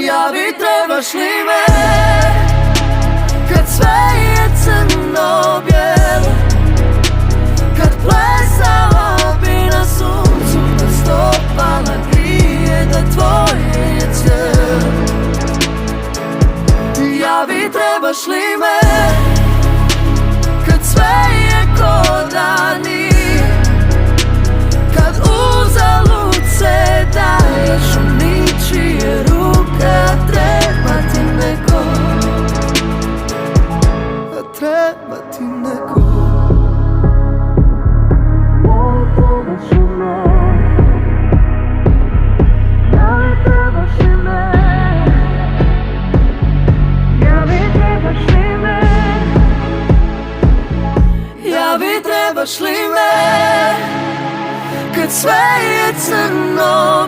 Javi, trebaš li me kad sve je crno-bijelo, kad plesala bi na suncu, da stopala grije, da tvoje je cijelo. Javi, trebaš li me kad sve je ko da nije, kad uzalud se daješ u ničije ruke, a treba ti neko, a treba ti neko. Javi, trebaš li me kad sve je crno